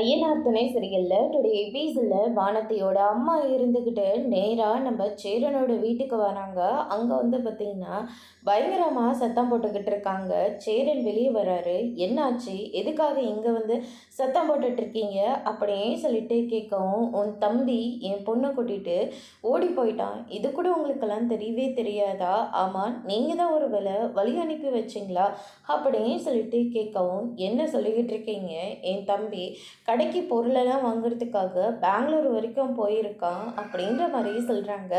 ஐயனார் துணை சரியில்லை டுடே எபிசோடில் வானதியோட அம்மா இருந்துக்கிட்டு நேராக நம்ம சேரனோட வீட்டுக்கு வராங்க. அங்கே வந்து பார்த்திங்கன்னா பயங்கரமாக சத்தம் போட்டுக்கிட்டு இருக்காங்க. சேரன் வெளியே வராரு. என்னாச்சு, எதுக்காக இங்கே வந்து சத்தம் போட்டுட்ருக்கீங்க அப்படின்னு சொல்லிட்டு கேட்கவும், உன் தம்பி என் பொண்ணை கூட்டிகிட்டு ஓடி போயிட்டான், இது கூட உங்களுக்கெல்லாம் தெரியவே தெரியாதா? ஆமாம், நீங்கள் தான் ஒரு வழி அனுப்பி வச்சிங்களா அப்படின்னு சொல்லிட்டு கேட்கவும், என்ன சொல்லிக்கிட்டு இருக்கீங்க? என் தம்பி கடைக்கு பொருளெல்லாம் வாங்குறதுக்காக பெங்களூர் வரைக்கும் போயிருக்கான் அப்படின்ற மாதிரி சொல்கிறாங்க.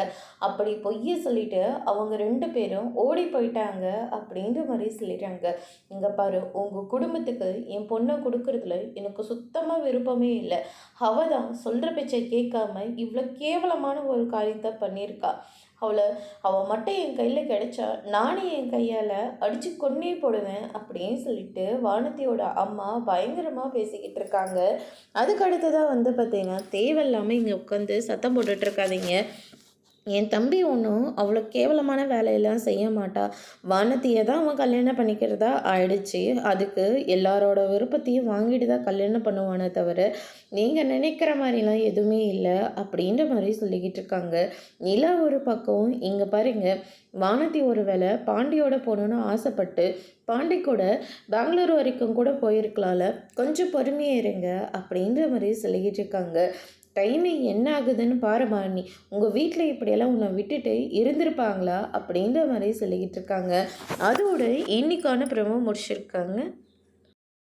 அப்படி பொய்யை சொல்லிட்டு அவங்க 2 பேரும் ஓடி போயிட்டாங்க அப்படின்ற மாதிரி சொல்லிடுறாங்க. இங்கே பாரு, உங்கள் குடும்பத்துக்கு என் பொண்ணை கொடுக்கறதுல எனக்கு சுத்தமாக விருப்பமே இல்லை. அவள் தான் சொல்கிற பேச்சை கேட்காம இவ்வளோ கேவலமான ஒரு காரியத்தை பண்ணியிருக்கா. அவள் மட்டும் என் கையில் கிடைச்சா நானே என் கையால் அடித்து கொன்னே போடுவேன் அப்படின்னு சொல்லிட்டு வானதியோட அம்மா பயங்கரமாக பேசிக்கிட்டு இருக்காங்க. அதுக்கு அடுத்ததாக வந்து பார்த்தீங்கன்னா, தேவையில்லாமல் இங்கே உட்காந்து சத்தம் போட்டுட்ருக்காதீங்க. என் தம்பி ஒன்றும் அவ்வளோ கேவலமான வேலையெல்லாம் செய்ய மாட்டா. வானதியை தான் அவன் கல்யாணம் பண்ணிக்கிறதா ஆயிடுச்சு. அதுக்கு எல்லாரோட விருப்பத்தையும் வாங்கிட்டு தான் கல்யாணம் பண்ணுவானே தவிர நீங்கள் நினைக்கிற மாதிரிலாம் எதுவுமே இல்லை அப்படின்ற மாதிரி சொல்லிக்கிட்டு இருக்காங்க. நிலா ஒரு பக்கம், இங்கே பாருங்க, வானதி ஒரு வேளை பாண்டியோட போகணுன்னு ஆசைப்பட்டு பாண்டி கூட பெங்களூர் வரைக்கும் கூட போயிருக்கலாம்ல, கொஞ்சம் பொறுமையாக இருங்க அப்படின்ற மாதிரி சொல்லிக்கிட்டு இருக்காங்க. டைமிங் என்ன ஆகுதுன்னு பாருமா, நீ உங்கள் வீட்டில் இப்படியெல்லாம் உன்னை விட்டுட்டு இருந்திருப்பாங்களா அப்படின்ற மாதிரி சொல்லிக்கிட்டு இருக்காங்க. அதோட இன்னைக்கான ப்ரோமோ முடிச்சிருக்காங்க.